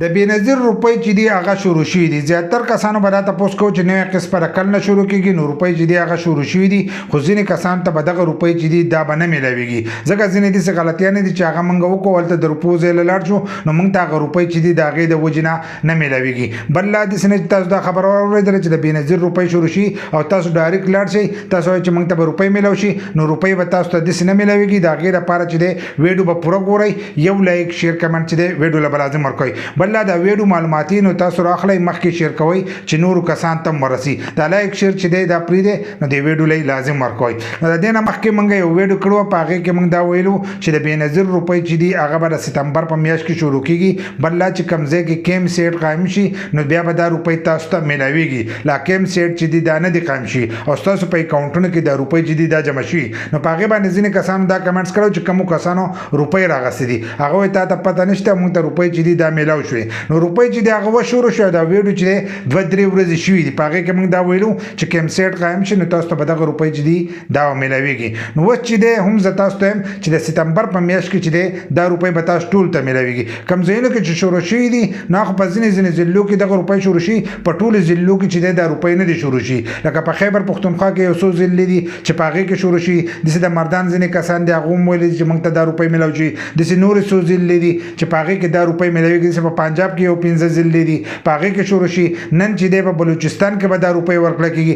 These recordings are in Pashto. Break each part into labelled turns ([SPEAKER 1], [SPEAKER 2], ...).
[SPEAKER 1] د بېنظیر روپۍ چې دی هغه شروع شوي دي. زیاتره کسانو به دا تپوس کوو چې نوې قسط به کله نه شروع کېږي. نو روپۍ چې دی هغه شروع شوي دي، خو ځینې کسانو ته به دغه روپۍ چې دي دا به نه میلاویږي، ځکه ځینې داسې غلطیانې دي چې هغه موږ وکړو، هلته د روپو ځای له لاړ شو نو موږ ته هغه روپۍ چې دي د هغې د وجې نه میلاویږي. بل لا داسې نه چې تاسو دا خبره واورېدله چې د بېنظیر روپۍ شروع شي او تاسو ډایرکټ لاړ شئ، تاسو وایئ چې موږ ته به روپۍ میلاو شي، نو روپۍ به تاسو ته داسې نه میلاویږي. د هغې لپاره چې دی ویډیو به پوره ګورئ، یو لایک شیر کمنټ چې دی ویډیو له به لازم ورکوئ. بل لا دا ویډیو معلوماتي نو تاسو راخلئ مخکې شیر کوئ چې نورو کسان ته هم ورسي. دا لایک شیر چې دی دا پرېږدئ نو دې ویډیو له لازم ورکوئ. نو د دې نه مخکې موږ یو ویډیو کړی وه، په هغې کې موږ دا ویلو چې د بېنظیر روپۍ چې دي هغه به د ستمبر په میاشت کې شروع کېږي. بل لا چې کوم ځای کې کیم سیټ قایم شي نو بیا به دا روپۍ تاسو ته میلاویږي. لا کیم سیټ چې دي دا نه دي قایم شي او ستاسو په اکاونټونو کې دا روپۍ چې دي دا جمع شي. نو په هغې باندې ځینې کسانو دا کمنټس کړی چې کومو کسانو روپۍ راغستې دي، هغه وایي تا ته پته نشته، موږ ته روپۍ چې دي دا میلاو شوې. نو روپۍ چې دی هغه وشروع شوه، دا ویډیو چې دی 2-3 ورځې شوي دي، په هغې کې موږ دا ویلو چې کیم سیټ قایم شي نو تاسو ته به دغه روپۍ چې دي دا میلاویږي. نو اوس چې دی هم زه تاسو ته یم چې د ستمبر په میاشت کې چې دی دا روپۍ به تاسو ټول ته میلاویږي. کوم ځایونو کې چې شروع شوي دي نو هغه په ځینې ضلعو کې دغه روپۍ شروع شي، په ټولو ضلعو کې چې دی دا روپۍ نه دي شروع شي. لکه په خیبر پښتونخوا کې یو څو ضلعې دي چې په هغې کې شروع شي، داسې د مردان ځینې کسان دي هغه هم ویلي چې موږ ته دا روپۍ میلاو شي. داسې نورې څو ضلعې دي چې په هغې کې دا روپۍ میلاویږي. داسې په پنجاب کې یو 15 ضلعې دي په هغې کې شروع شي. نن چې دی په بلوچستان کې به دا روپۍ ورکړه کېږي،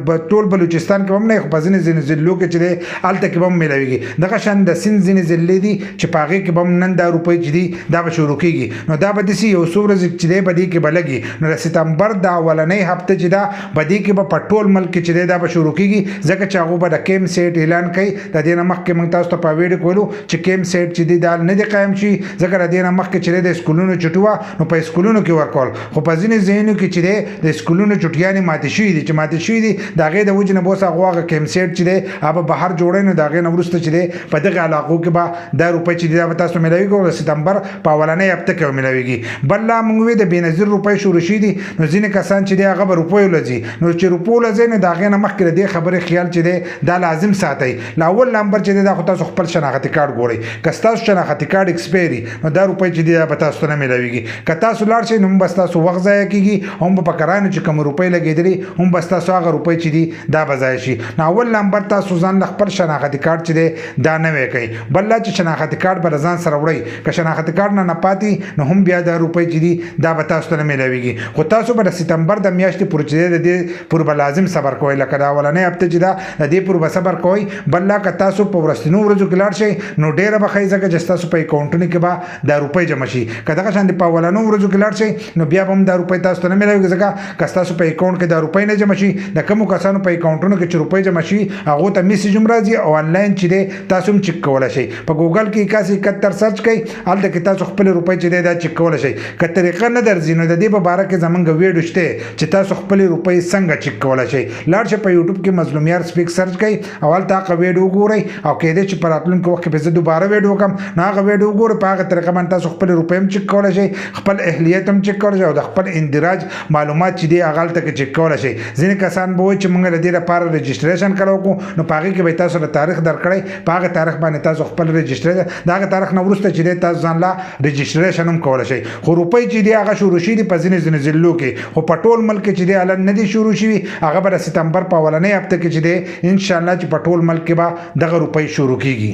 [SPEAKER 1] په ټول بلوچستان کې به هم نه، خو په ځینې ضلعو کې چې دی هلته کې به هم میلاویږي. دغه شان د سیند ځینې ضلعې دي چې په هغې کې به هم نن دا روپۍ چې دي دا به شروع کېږي. نو دا به داسې یو څو ورځې چې دی په دې کې به لګي. نو د ستمبر دا اولنۍ هفته چې ده په دې کې به په ټول ملک کې چې دی دا به شروع کېږي، ځکه چې هغوی به د کیم سیټ اعلان کوي. د دې نه مخکې موږ تاسو ته په ویډیو کې ویلو چې کیم سیټ چې دی دا نه دی قایم شي، ځکه د دې نه مخکې چې دی د سکولونو چټي وه نو په سکولونو کې ورکول، خو په ځینې ځایونو کې چې دی د سکولونو چټیانې ماتې شوي دي. چې ماتې شوي دي د هغې د وجې نه به اوس هغه کیم سیټ چې دی هغه به بهر جوړوي. نو د هغې نه وروسته چې دی په دغې علاقو کې به دا روپۍ چې دی دا به تاسو میلاویږي او د ستمبر په اولنۍ هفته کې به میلاویږي. بل لا موږ وایو د بېنظیر روپۍ شروع شوي دي، نو ځینې کسان چې دی هغه به روپیو له ځي. نو چې روپو له ځي نو د هغې نه مخکې د دې خبرې خیال چې دی دا لازم ساتئ. له اول نمبر چې دی دا خو تاسو خپل شناختي کارت ګورئ. که ستاسو شناختي کارت ایکسپایري نو دا روپۍ چې دی دا به تاسو ته نه میلاویږي. که تاسو لاړ شئ نو هم به ستاسو وخت ضایع کېږي، هم به په کرانو چې کوم روپۍ لګېدلي هم به ستاسو هغه روپۍ چې دي دا به ضایع شي. نو اول نمبر تاسو ځان له خپل شناختي کارت چې دی دا نوی کوئ. بل لا چې شناختي کارت به له ځان سره وړئ، که شناختي کارت نه پاتې نو هم بیا دا روپۍ چې دي دا به تاسو ته نه میلاویږي. خو تاسو به د ستمبر د میاشتې پورې چې دی د دې پورې به لازم صبر کوئ. لکه د اولنۍ هفته چې ده د دې پورې به صبر کوئ. بل لا که تاسو په وروستنیو ورځو کې لاړ شئ نو ډېره به ښه ځکه چې ستاسو په اکاونټونو کې به دا روپۍ جمع شي. که دغه شان په اولنیو ورځو کې لاړ شئ نو بیا به هم دا روپۍ تاسو ته نه میلاویږي، ځکه که ستاسو په اکاونټ کې دا روپۍ نه جمع شي، د کومو کسانو په اکاونټونو کې چې روپۍ جمع شي هغو ته میسیج هم راځي او آنلاین چې دی تاسو هم چک کولی شئ. په ګوګل کې 8171 سرچ کړئ، هلته کې تاسو خپلې روپۍ چې دی دا چک کولی شئ. که طریقه نه درځي نو د دې په باره کې زموږ ویډیو شته چې تاسو خپلې روپۍ څنګه چک کولی شئ. لاړ شئ په یوټیوب کې مظلومیار سپیک سرچ کړئ او هلته هغه ویډیو وګورئ او کېدای چې په راتلونکي وخت کې به زه دوباره ویډیو وکړم نو هغه ویډیو وګورئ. په هغه طریقه باندې تاسو خپلې روپۍ هم چک کولی شئ، خپل اهلیت هم چک کولی شئ او د خپل اندراج معلومات چې دی هغه هلته کې چک کولی شئ. ځینې کسان به وایي چې موږ د دې لپاره رجسټریشن کله وکړو نو په هغې کې به تاسو د تاریخ درکړی، په هغه تاریخ باندې تاسو خپل رجسټریشن د هغه تاریخ نه وروسته چې دی تاسو ځان لا رجسټریشن هم کولی شئ. خو روپۍ چې دی هغه شروع شوي دي په ځینې ضلعو کې، خو په ټول ملک کې چې دی هلته نه دي شروع شوي. هغه به د ستمبر په اولنۍ هفته کې چې دی انشاءالله چې په ټول ملک کې به دغه روپۍ شروع کېږي.